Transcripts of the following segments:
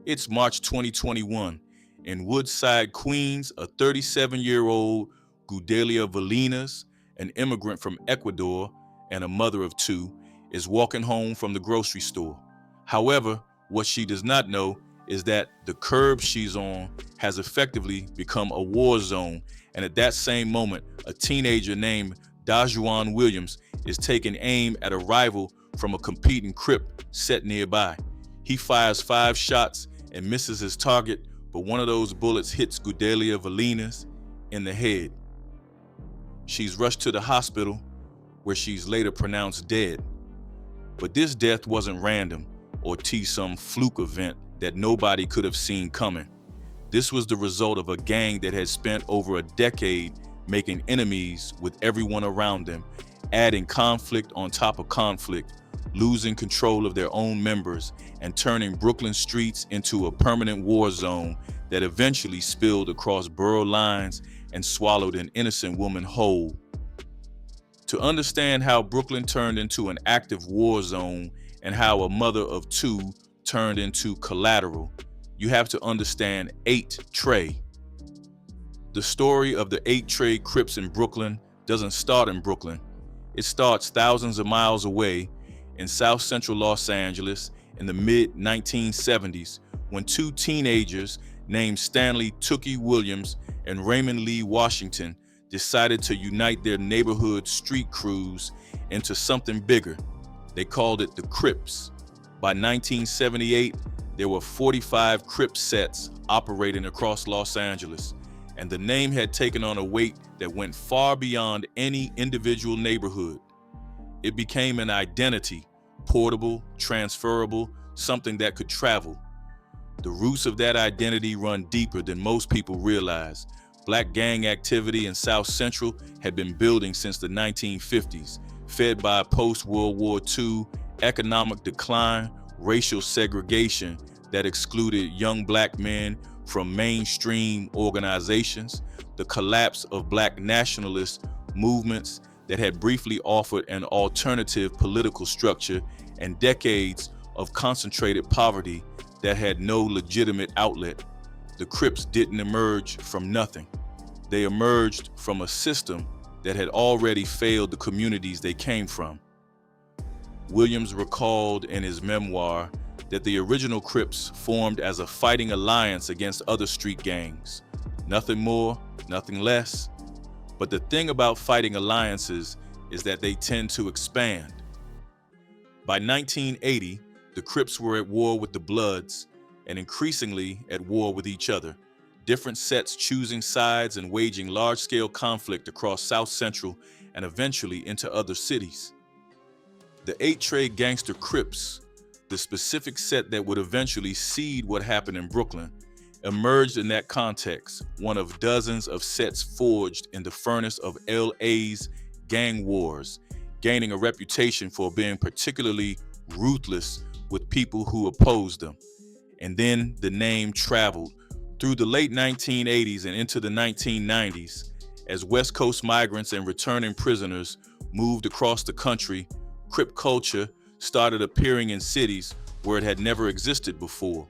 It's March 2021. In Woodside, Queens, a 37-year-old Gudelia Vallinas, an immigrant from Ecuador and a mother of two, is walking home from the grocery store. However, what she does not know is that the curb she's on has effectively become a war zone, and at that same moment, a teenager named Dajuan Williams is taking aim at a rival from a competing Crip set nearby. He fires 5 shots and misses his target, but one of those bullets hits Gudelia Vallinas in the head. She's rushed to the hospital, where she's later pronounced dead. But this death wasn't random or some fluke event that nobody could have seen coming. This was the result of a gang that had spent over a decade making enemies with everyone around them, adding conflict on top of conflict, losing control of their own members, and turning Brooklyn streets into a permanent war zone that eventually spilled across borough lines and swallowed an innocent woman whole. To understand how Brooklyn turned into an active war zone and how a mother of two turned into collateral, you have to understand 8-Trey. The story of the 8-Trey Crips in Brooklyn doesn't start in Brooklyn. It starts thousands of miles away in South Central Los Angeles in the mid-1970s, when 2 teenagers named Stanley Tookie Williams and Raymond Lee Washington decided to unite their neighborhood street crews into something bigger. They called it the Crips. By 1978, there were 45 Crip sets operating across Los Angeles, and the name had taken on a weight that went far beyond any individual neighborhood. It became an identity, portable, transferable, something that could travel. The roots of that identity run deeper than most people realize. Black gang activity in South Central had been building since the 1950s, fed by post-World War II economic decline, racial segregation that excluded young black men from mainstream organizations, the collapse of black nationalist movements that had briefly offered an alternative political structure, and decades of concentrated poverty that had no legitimate outlet. The Crips didn't emerge from nothing. They emerged from a system that had already failed the communities they came from. Williams recalled in his memoir that the original Crips formed as a fighting alliance against other street gangs. Nothing more, nothing less. But the thing about fighting alliances is that they tend to expand. By 1980, the Crips were at war with the Bloods and increasingly at war with each other, different sets choosing sides and waging large-scale conflict across South Central and eventually into other cities. The 8-Trey Gangster Crips, the specific set that would eventually seed what happened in Brooklyn, emerged in that context, one of dozens of sets forged in the furnace of LA's gang wars, gaining a reputation for being particularly ruthless with people who opposed them. And then the name traveled through the late 1980s and into the 1990s. As West Coast migrants and returning prisoners moved across the country, Crip culture started appearing in cities where it had never existed before.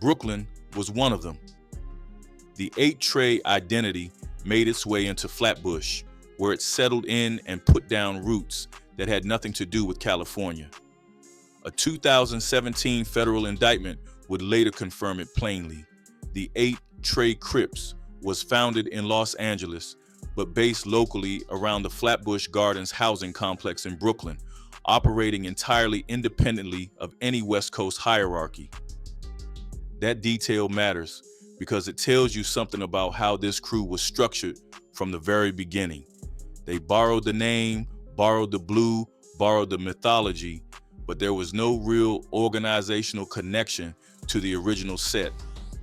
Brooklyn was one of them. The 8-Trey identity made its way into Flatbush, where it settled in and put down roots that had nothing to do with California. A 2017 federal indictment would later confirm it plainly. The 8-Trey Crips was founded in Los Angeles, but based locally around the Flatbush Gardens housing complex in Brooklyn, operating entirely independently of any West Coast hierarchy. That detail matters because it tells you something about how this crew was structured from the very beginning. They borrowed the name, borrowed the blue, borrowed the mythology, but there was no real organizational connection to the original set.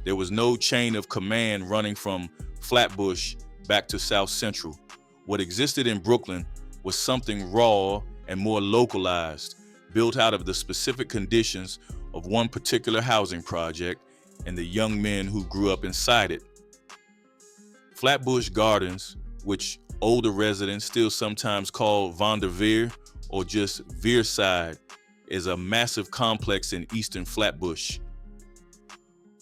There was no chain of command running from Flatbush back to South Central. What existed in Brooklyn was something raw and more localized, built out of the specific conditions of one particular housing project and the young men who grew up inside it. Flatbush Gardens, which older residents still sometimes call Vonderveer or just Veerside, is a massive complex in eastern Flatbush.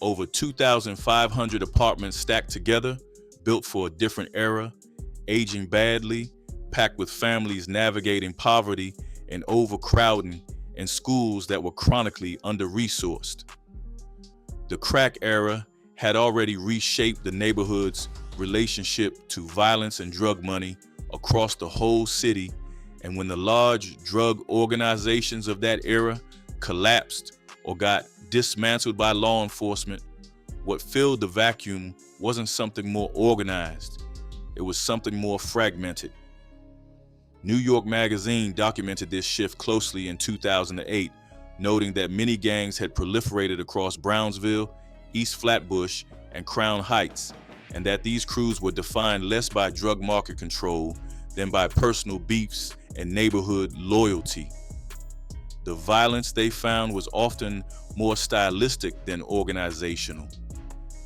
Over 2,500 apartments stacked together, built for a different era, aging badly, packed with families navigating poverty and overcrowding, and schools that were chronically under-resourced. The crack era had already reshaped the neighborhood's relationship to violence and drug money across the whole city, and when the large drug organizations of that era collapsed or got dismantled by law enforcement, what filled the vacuum wasn't something more organized, it was something more fragmented. New York Magazine documented this shift closely in 2008, noting that many gangs had proliferated across Brownsville, East Flatbush, and Crown Heights, and that these crews were defined less by drug market control than by personal beefs and neighborhood loyalty. The violence they found was often more stylistic than organizational.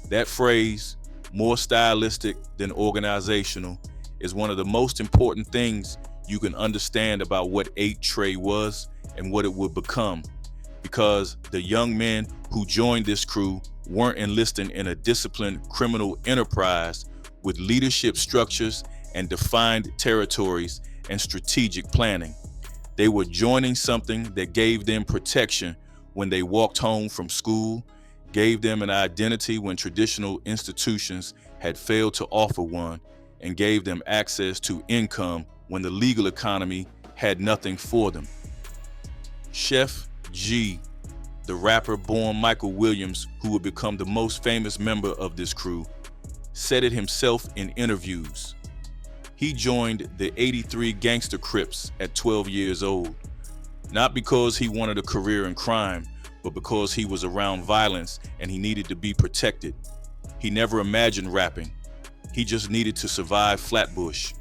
That phrase, more stylistic than organizational, is one of the most important things you can understand about what 8-Trey was and what it would become, because the young men who joined this crew weren't enlisting in a disciplined criminal enterprise with leadership structures and defined territories and strategic planning. They were joining something that gave them protection when they walked home from school, gave them an identity when traditional institutions had failed to offer one, and gave them access to income when the legal economy had nothing for them. Chef G, the rapper born Michael Williams, who would become the most famous member of this crew, said it himself in interviews. He joined the 8-Trey Gangster Crips at 12 years old, not because he wanted a career in crime, but because he was around violence and he needed to be protected. He never imagined rapping. He just needed to survive Flatbush.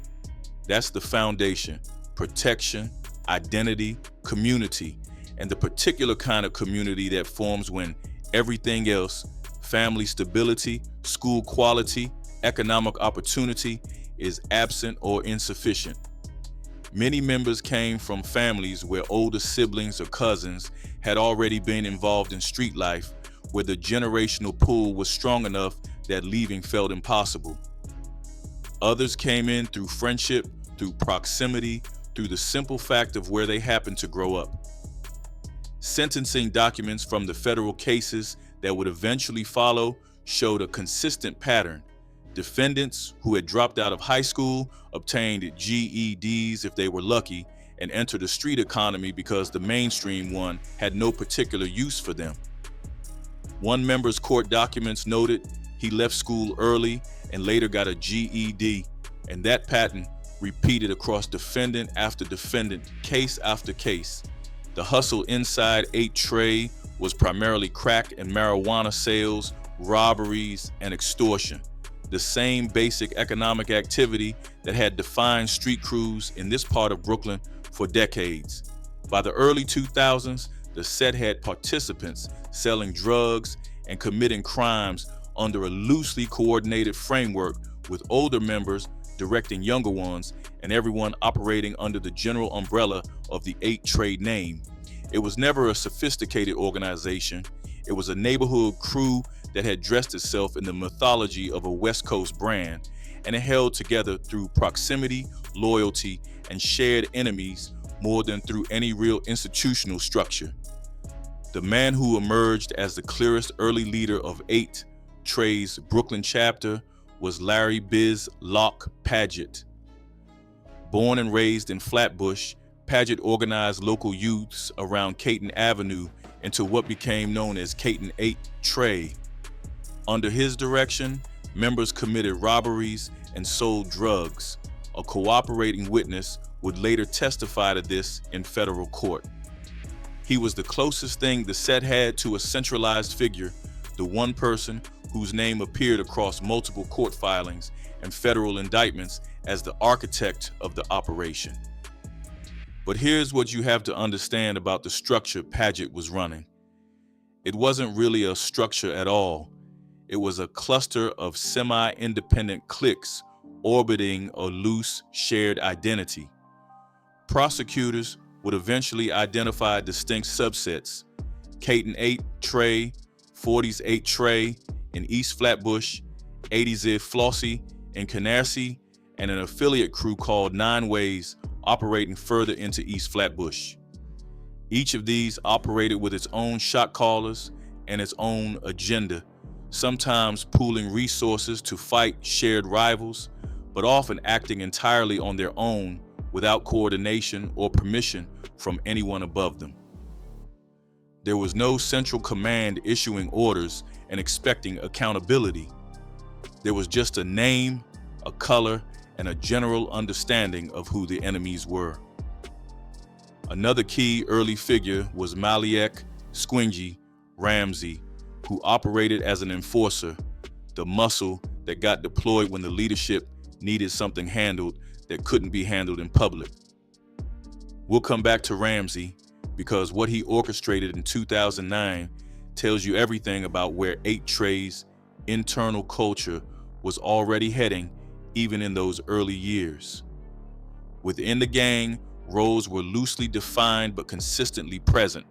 That's the foundation: protection, identity, community, and the particular kind of community that forms when everything else, family stability, school quality, economic opportunity, is absent or insufficient. Many members came from families where older siblings or cousins had already been involved in street life, where the generational pull was strong enough that leaving felt impossible. Others came in through friendship, through proximity, through the simple fact of where they happened to grow up. Sentencing documents from the federal cases that would eventually follow showed a consistent pattern. Defendants who had dropped out of high school obtained GEDs if they were lucky and entered the street economy because the mainstream one had no particular use for them. One member's court documents noted he left school early and later got a GED, and that pattern repeated across defendant after defendant, case after case. The hustle inside 8-Trey was primarily crack and marijuana sales, robberies, and extortion. The same basic economic activity that had defined street crews in this part of Brooklyn for decades. By the early 2000s, the set had participants selling drugs and committing crimes under a loosely coordinated framework, with older members directing younger ones and everyone operating under the general umbrella of the 8-Trey name. It was never a sophisticated organization. It was a neighborhood crew that had dressed itself in the mythology of a West Coast brand, and it held together through proximity, loyalty, and shared enemies more than through any real institutional structure. The man who emerged as the clearest early leader of 8-Trey's Brooklyn chapter was Larry Biz Lock Paget. Born and raised in Flatbush, Paget organized local youths around Caton Avenue into what became known as Caton 8-Trey. Under his direction, members committed robberies and sold drugs. A cooperating witness would later testify to this in federal court. He was the closest thing the set had to a centralized figure, the one person whose name appeared across multiple court filings and federal indictments as the architect of the operation. But here's what you have to understand about the structure Paget was running. It wasn't really a structure at all. It was a cluster of semi-independent cliques orbiting a loose, shared identity. Prosecutors would eventually identify distinct subsets: Caton 8-Trey, 40s 8-Trey in East Flatbush, 80s Flossie in Canarsie, and an affiliate crew called 9 Ways operating further into East Flatbush. Each of these operated with its own shot callers and its own agenda, sometimes pooling resources to fight shared rivals, but often acting entirely on their own without coordination or permission from anyone above them. There was no central command issuing orders and expecting accountability. There was just a name, a color, and a general understanding of who the enemies were. Another key early figure was Maliek Squingy Ramsey, who operated as an enforcer, the muscle that got deployed when the leadership needed something handled that couldn't be handled in public. We'll come back to Ramsey because what he orchestrated in 2009 tells you everything about where 8-Trey's internal culture was already heading even in those early years. Within the gang, roles were loosely defined but consistently present.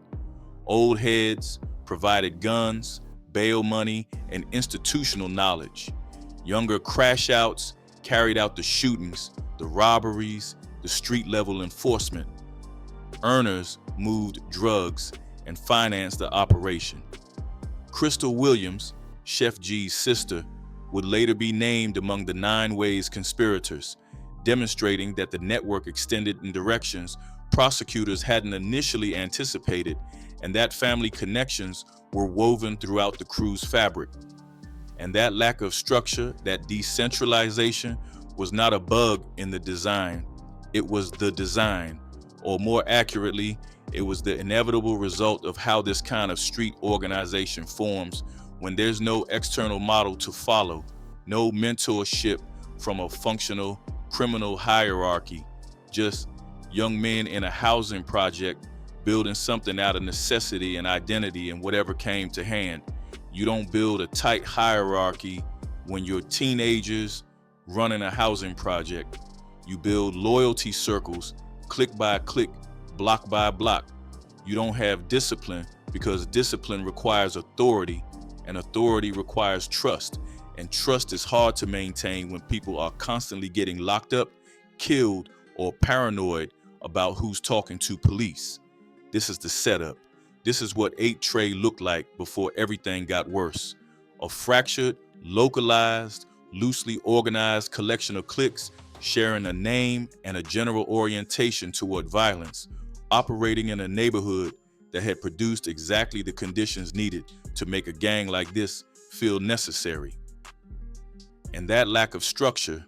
Old heads provided guns, bail money, and institutional knowledge. Younger crash outs carried out the shootings, the robberies, the street-level enforcement. Earners moved drugs and financed the operation. Crystal Williams, Chef G's sister, would later be named among the 9 Ways conspirators, demonstrating that the network extended in directions prosecutors hadn't initially anticipated, and that family connections were woven throughout the crew's fabric. And that lack of structure, that decentralization, was not a bug in the design. It was the design, or more accurately, it was the inevitable result of how this kind of street organization forms when there's no external model to follow, no mentorship from a functional criminal hierarchy, just young men in a housing project building something out of necessity and identity and whatever came to hand. You don't build a tight hierarchy when you're teenagers running a housing project. You build loyalty circles, click by click, block by block. You don't have discipline because discipline requires authority, and authority requires trust. And trust is hard to maintain when people are constantly getting locked up, killed, or paranoid about who's talking to police. This is the setup. This is what 8-Trey looked like before everything got worse. A fractured, localized, loosely organized collection of cliques sharing a name and a general orientation toward violence, operating in a neighborhood that had produced exactly the conditions needed to make a gang like this feel necessary. And that lack of structure,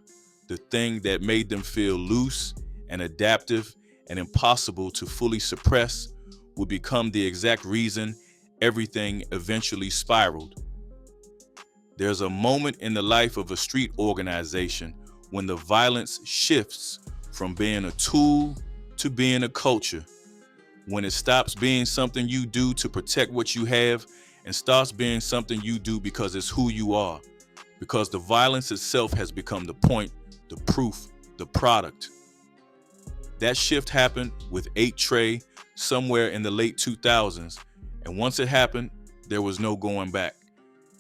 the thing that made them feel loose and adaptive and impossible to fully suppress, would become the exact reason everything eventually spiraled. There's a moment in the life of a street organization when the violence shifts from being a tool to being a culture, when it stops being something you do to protect what you have and starts being something you do because it's who you are, because the violence itself has become the point, the proof, the product. That shift happened with 8-Trey somewhere in the late 2000s, and once it happened, there was no going back.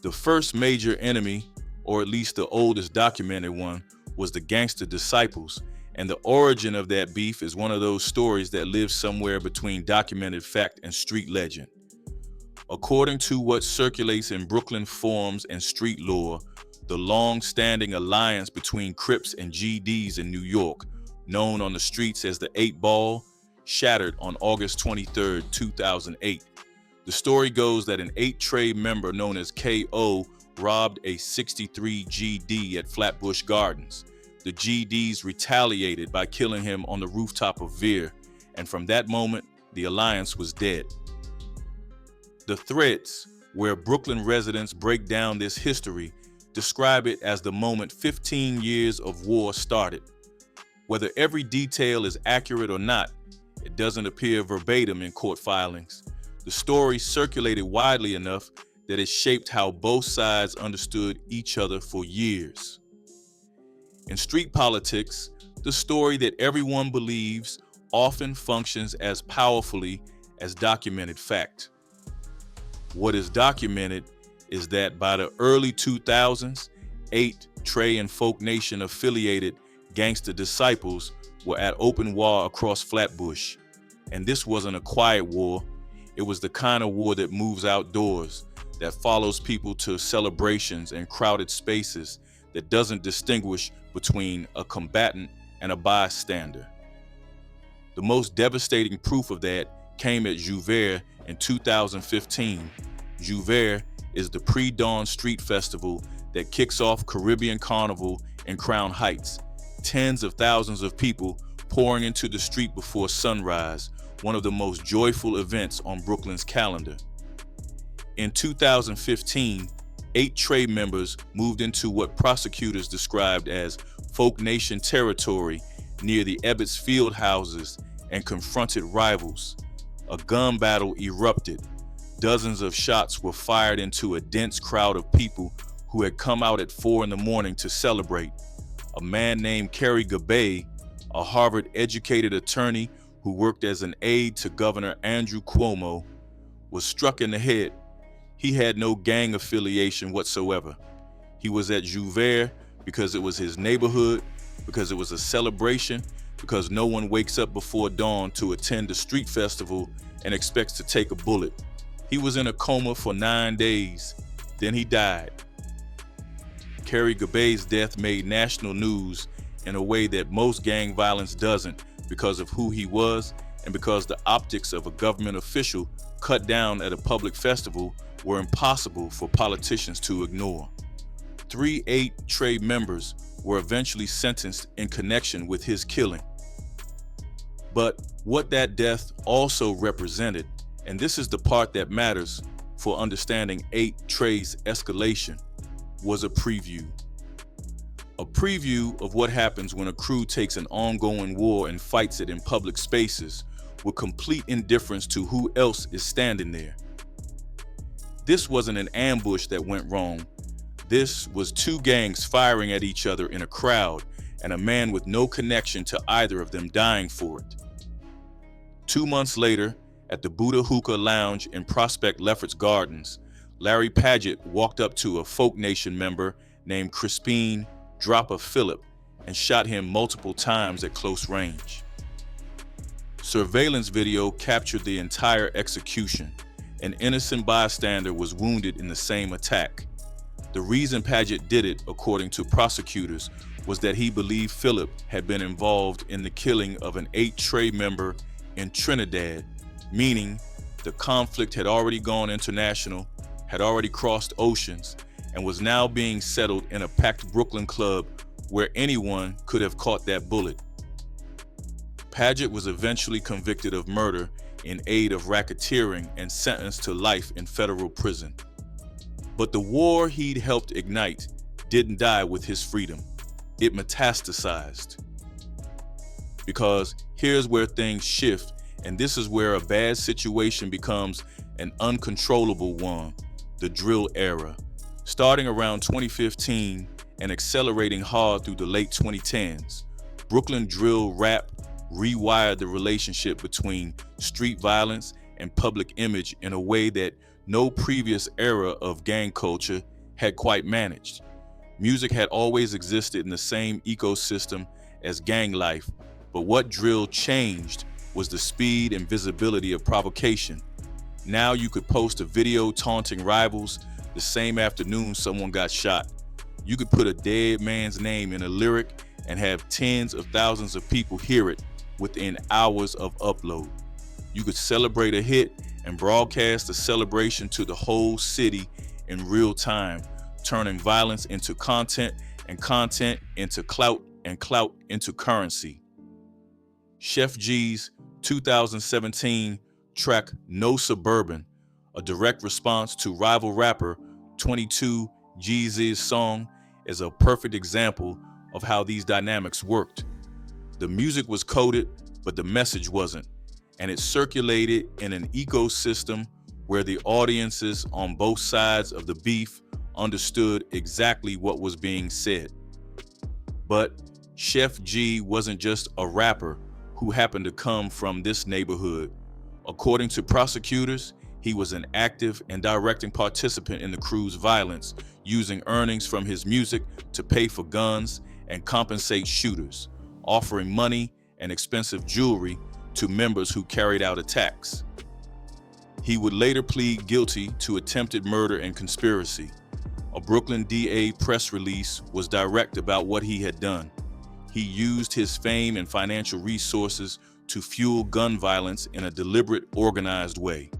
The first major enemy, or at least the oldest documented one, was the gangster disciples, and the origin of that beef is one of those stories that lives somewhere between documented fact and street legend. According to what circulates in Brooklyn forums and street lore, the long-standing alliance between Crips and GDs in New York, known on the streets as the 8 Ball, shattered on August 23, 2008. The story goes that an 8-Trey member known as K.O. robbed a 63 GD at Flatbush Gardens. The GDs retaliated by killing him on the rooftop of Veer, and from that moment, the alliance was dead. The threads, where Brooklyn residents break down this history, describe it as the moment 15 years of war started. Whether every detail is accurate or not, it doesn't appear verbatim in court filings. The story circulated widely enough that it shaped how both sides understood each other for years. In street politics, the story that everyone believes often functions as powerfully as documented fact. What is documented is that by the early 2000s, 8-Trey and Folk Nation affiliated gangster disciples were at open war across Flatbush. And this wasn't a quiet war. It was the kind of war that moves outdoors, that follows people to celebrations and crowded spaces, that doesn't distinguish between a combatant and a bystander. The most devastating proof of that came at Jouvert in 2015. Jouvert is the pre-dawn street festival that kicks off Caribbean Carnival in Crown Heights. Tens of thousands of people pouring into the street before sunrise, one of the most joyful events on Brooklyn's calendar. In 2015, 8-Trey members moved into what prosecutors described as Folk Nation territory near the Ebbets Field houses and confronted rivals. A gun battle erupted. Dozens of shots were fired into a dense crowd of people who had come out at 4 a.m. to celebrate. A man named Kerry Gabay, a Harvard-educated attorney who worked as an aide to Governor Andrew Cuomo, was struck in the head. He had no gang affiliation whatsoever. He was at Jouvert because it was his neighborhood, because it was a celebration, because no one wakes up before dawn to attend a street festival and expects to take a bullet. He was in a coma for 9 days. Then he died. Kerry Gabay's death made national news in a way that most gang violence doesn't, because of who he was and because the optics of a government official cut down at a public festival were impossible for politicians to ignore. 3 8-Trey members were eventually sentenced in connection with his killing. But what that death also represented, and this is the part that matters for understanding 8-Trey's escalation, was a preview. A preview of what happens when a crew takes an ongoing war and fights it in public spaces with complete indifference to who else is standing there. This wasn't an ambush that went wrong. This was 2 gangs firing at each other in a crowd and a man with no connection to either of them dying for it. 2 months later, at the Buddha Hookah Lounge in Prospect Lefferts Gardens, Larry Paget walked up to a Folk Nation member named Crispine Dropper Phillip and shot him multiple times at close range. Surveillance video captured the entire execution. An innocent bystander was wounded in the same attack. The reason Paget did it, according to prosecutors, was that he believed Phillip had been involved in the killing of an 8-Trey member in Trinidad, meaning the conflict had already gone international, had already crossed oceans, and was now being settled in a packed Brooklyn club where anyone could have caught that bullet. Paget was eventually convicted of murder in aid of racketeering and sentenced to life in federal prison. But the war he'd helped ignite didn't die with his freedom. It metastasized. Because here's where things shift, and this is where a bad situation becomes an uncontrollable one: the drill era. Starting around 2015 and accelerating hard through the late 2010s, Brooklyn drill rap rewired the relationship between street violence and public image in a way that no previous era of gang culture had quite managed. Music had always existed in the same ecosystem as gang life, but what drill changed was the speed and visibility of provocation. Now you could post a video taunting rivals the same afternoon someone got shot. You could put a dead man's name in a lyric and have tens of thousands of people hear it within hours of upload. You could celebrate a hit and broadcast the celebration to the whole city in real time, turning violence into content and content into clout and clout into currency. Chef G's 2017 track No Suburban, a direct response to rival rapper 22 Jeezy's song, is a perfect example of how these dynamics worked. The music was coded, but the message wasn't, and it circulated in an ecosystem where the audiences on both sides of the beef understood exactly what was being said. But Chef G wasn't just a rapper who happened to come from this neighborhood. According to prosecutors, He was an active and directing participant in the crew's violence, using earnings from his music to pay for guns and compensate shooters, offering money and expensive jewelry to members who carried out attacks. He would later plead guilty to attempted murder and conspiracy. A Brooklyn DA press release was direct about what he had done. He used his fame and financial resources to fuel gun violence in a deliberate, organized way.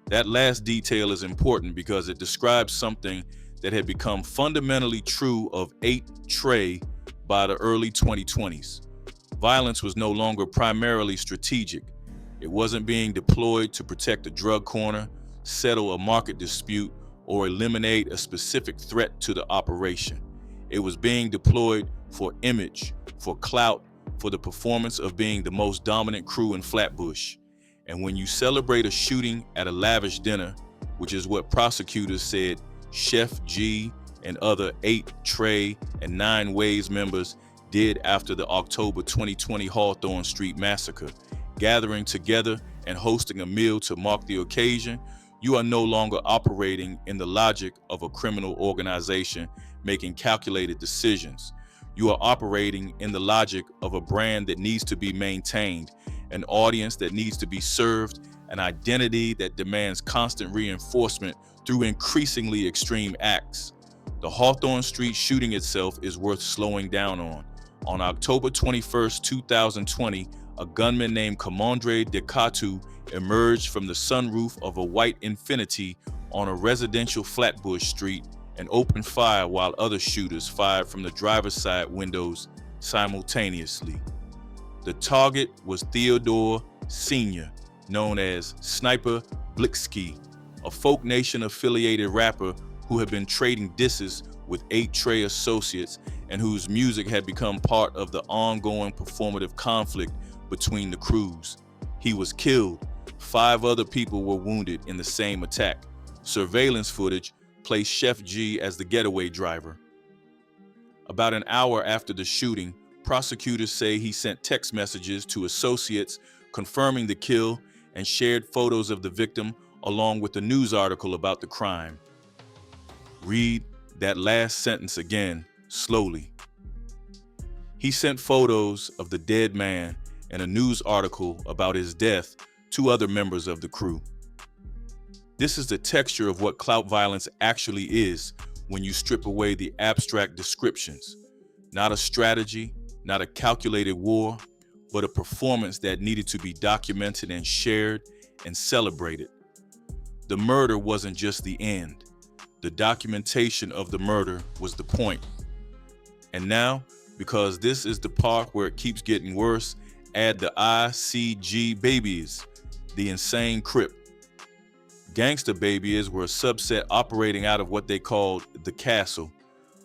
That last detail is important because it describes something that had become fundamentally true of 8-Trey by the early 2020s. Violence was no longer primarily strategic. It wasn't being deployed to protect a drug corner, settle a market dispute, or eliminate a specific threat to the operation. It was being deployed for image, for clout, for the performance of being the most dominant crew in Flatbush. And when you celebrate a shooting at a lavish dinner, which is what prosecutors said Chef G and other 8-Trey and 9 Ways members did after the October 2020 Hawthorne Street massacre, gathering together and hosting a meal to mark the occasion, you are no longer operating in the logic of a criminal organization making calculated decisions. You are operating in the logic of a brand that needs to be maintained, an audience that needs to be served, an identity that demands constant reinforcement through increasingly extreme acts. The Hawthorne Street shooting itself is worth slowing down on. On October 21st, 2020, a gunman named Kamondre Dekatu emerged from the sunroof of a white Infiniti on a residential Flatbush street and opened fire while other shooters fired from the driver's side windows simultaneously. The target was Theodore Sr., known as Sniper Blixky, a Folk Nation-affiliated rapper who had been trading disses with 8-Trey associates and whose music had become part of the ongoing performative conflict between the crews. He was killed. 5 other people were wounded in the same attack. Surveillance footage placed Chef G as the getaway driver. About an hour after the shooting, prosecutors say he sent text messages to associates confirming the kill and shared photos of the victim along with a news article about the crime. Read that last sentence again, slowly. He sent photos of the dead man and a news article about his death to other members of the crew. This is the texture of what clout violence actually is when you strip away the abstract descriptions. Not a strategy, not a calculated war, but a performance that needed to be documented and shared and celebrated. The murder wasn't just the end. The documentation of the murder was the point. And now, because this is the part where it keeps getting worse, add the ICG babies, the insane Crip. Gangsta babies were a subset operating out of what they called the Castle,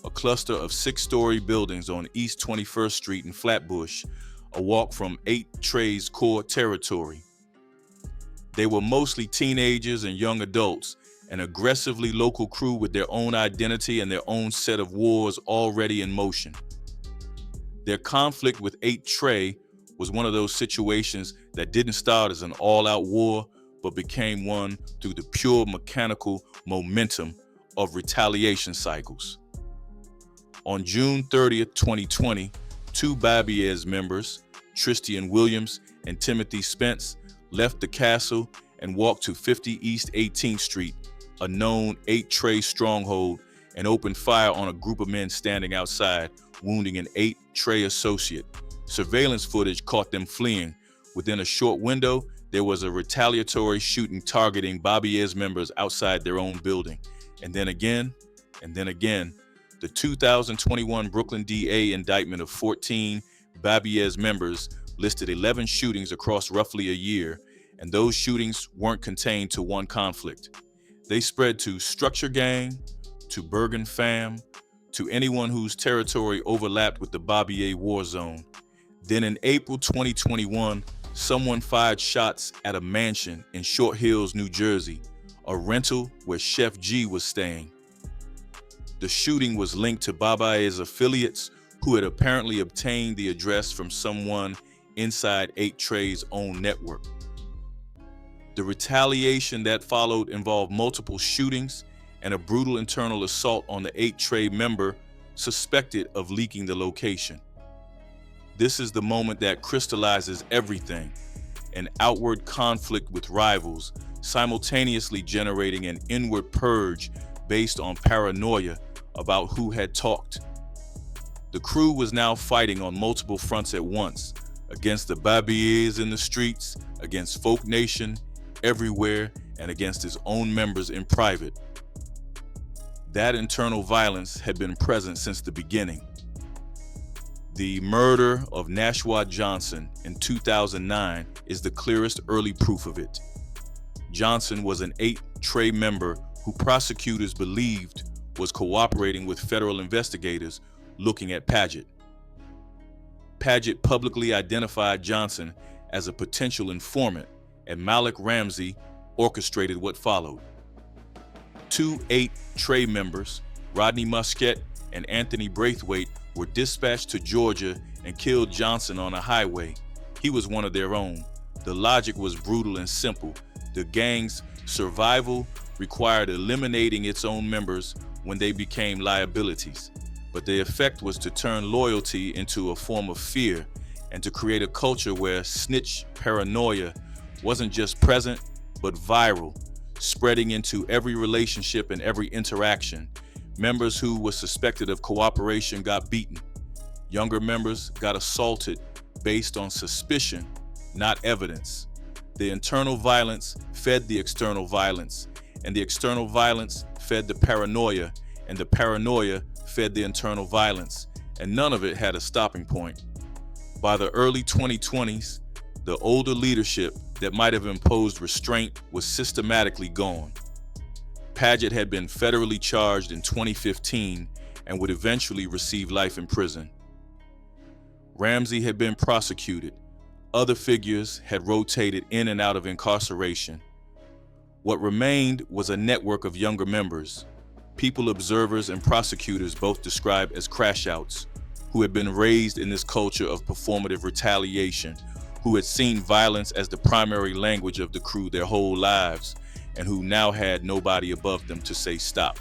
a cluster of 6-story buildings on East 21st Street in Flatbush, a walk from 8-Trey's core territory. They were mostly teenagers and young adults, an aggressively local crew with their own identity and their own set of wars already in motion. Their conflict with 8-Trey was one of those situations that didn't start as an all-out war, but became one through the pure mechanical momentum of retaliation cycles. On June 30th, 2020, 2 Babiez members, Dajuan Williams and Timothy Spence, left the Castle and walked to 50 East 18th Street, a known 8-Trey stronghold, and opened fire on a group of men standing outside, wounding an 8-Trey associate. Surveillance footage caught them fleeing. Within a short window, there was a retaliatory shooting targeting Babiez members outside their own building. And then again, the 2021 Brooklyn DA indictment of 14 Babiez members listed 11 shootings across roughly a year, and those shootings weren't contained to one conflict. They spread to Structure Gang, to Bergen Fam, to anyone whose territory overlapped with the Babiez war zone. Then in April 2021, someone fired shots at a mansion in Short Hills, New Jersey, a rental where Chef G was staying. The shooting was linked to Babiez affiliates who had apparently obtained the address from someone inside 8-Trey's own network. The retaliation that followed involved multiple shootings and a brutal internal assault on the 8-Trey member suspected of leaking the location. This is the moment that crystallizes everything, an outward conflict with rivals, simultaneously generating an inward purge based on paranoia about who had talked. The crew was now fighting on multiple fronts at once, against the Babies in the streets, against Folk Nation everywhere, and against his own members in private. That internal violence had been present since the beginning. The murder of Nashwaat Johnson in 2009 is the clearest early proof of it. Johnson was an 8-Trey member who prosecutors believed was cooperating with federal investigators looking at Paget. Paget publicly identified Johnson as a potential informant, and Malik Ramsey orchestrated what followed. 2 8-Trey members, Rodney Muscat and Anthony Braithwaite, were dispatched to Georgia and killed Johnson on a highway. He was one of their own. The logic was brutal and simple. The gang's survival required eliminating its own members when they became liabilities. But the effect was to turn loyalty into a form of fear and to create a culture where snitch paranoia wasn't just present, but viral, spreading into every relationship and every interaction. Members who were suspected of cooperation got beaten. Younger members got assaulted based on suspicion, not evidence. The internal violence fed the external violence, and the external violence fed the paranoia, and the paranoia fed the internal violence, and none of it had a stopping point. By the early 2020s, the older leadership that might have imposed restraint was systematically gone. Paget had been federally charged in 2015 and would eventually receive life in prison. Ramsey had been prosecuted. Other figures had rotated in and out of incarceration. What remained was a network of younger members, people observers and prosecutors both described as crash-outs, who had been raised in this culture of performative retaliation, who had seen violence as the primary language of the crew their whole lives, and who now had nobody above them to say stop.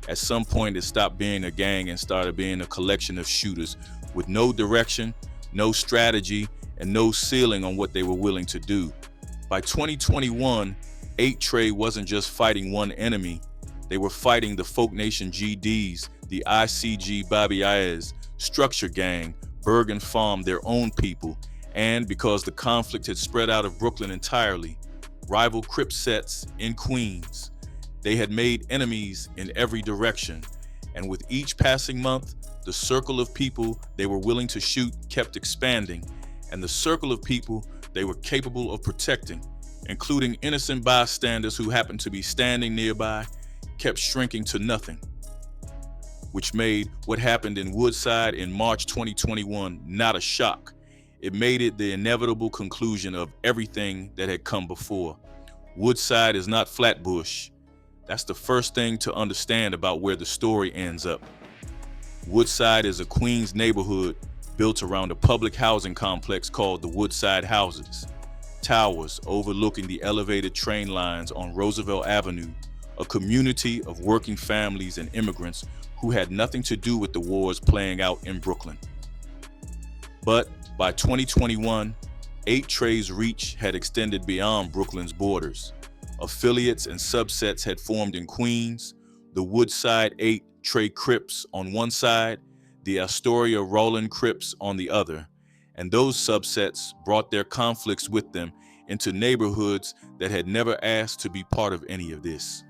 At some point, it stopped being a gang and started being a collection of shooters with no direction, no strategy, and no ceiling on what they were willing to do. By 2021, 8-Trey wasn't just fighting one enemy. They were fighting the Folk Nation GDs, the ICG Babies, Structure Gang, Bergen Farm, their own people, and because the conflict had spread out of Brooklyn entirely, rival Crip sets in Queens. They had made enemies in every direction, and with each passing month, the circle of people they were willing to shoot kept expanding, and the circle of people they were capable of protecting, including innocent bystanders who happened to be standing nearby, kept shrinking to nothing, which made what happened in Woodside in March 2021 not a shock. It made it the inevitable conclusion of everything that had come before. Woodside is not Flatbush. That's the first thing to understand about where the story ends up. Woodside is a Queens neighborhood built around a public housing complex called the Woodside Houses. Towers overlooking the elevated train lines on Roosevelt Avenue, a community of working families and immigrants who had nothing to do with the wars playing out in Brooklyn. But by 2021, 8-Trey's reach had extended beyond Brooklyn's borders. Affiliates and subsets had formed in Queens, the Woodside 8-Trey Crips on one side, the Astoria Roland Crips on the other, and those subsets brought their conflicts with them into neighborhoods that had never asked to be part of any of this.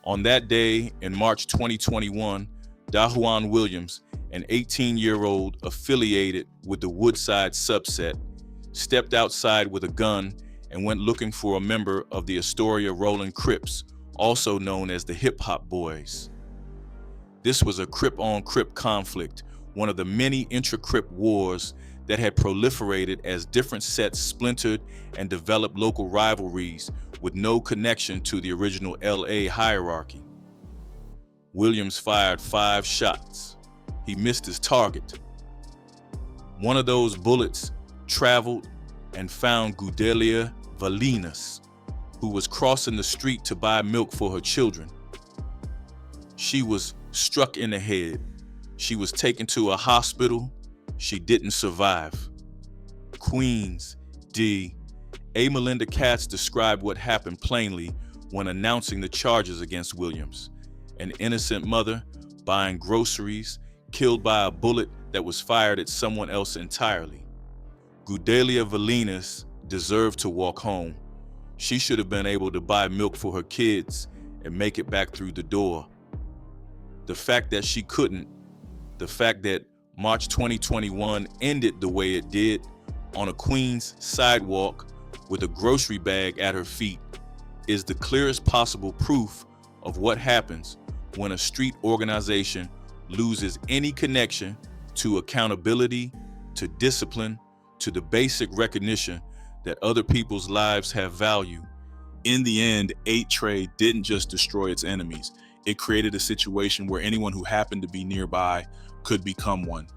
On that day in March 2021, Dajuan Williams, an 18-year-old affiliated with the Woodside subset, stepped outside with a gun and went looking for a member of the Astoria Roland Crips, also known as the Hip Hop Boys. This was a Crip-on-Crip conflict, one of the many intra-Crip wars that had proliferated as different sets splintered and developed local rivalries with no connection to the original LA hierarchy. Williams fired 5 shots. He missed his target. One of those bullets traveled and found Gudelia Vallinas, who was crossing the street to buy milk for her children. She was struck in the head. She was taken to a hospital. She didn't survive. Queens, D. A. Melinda Katz described what happened plainly when announcing the charges against Williams. An innocent mother buying groceries, killed by a bullet that was fired at someone else entirely. Gudelia Vallinas deserved to walk home. She should have been able to buy milk for her kids and make it back through the door. The fact that she couldn't, the fact that March 2021 ended the way it did, on a Queens sidewalk with a grocery bag at her feet, is the clearest possible proof of what happens when a street organization loses any connection to accountability, to discipline, to the basic recognition that other people's lives have value. In the end, 8-Trey didn't just destroy its enemies. It created a situation where anyone who happened to be nearby could become one.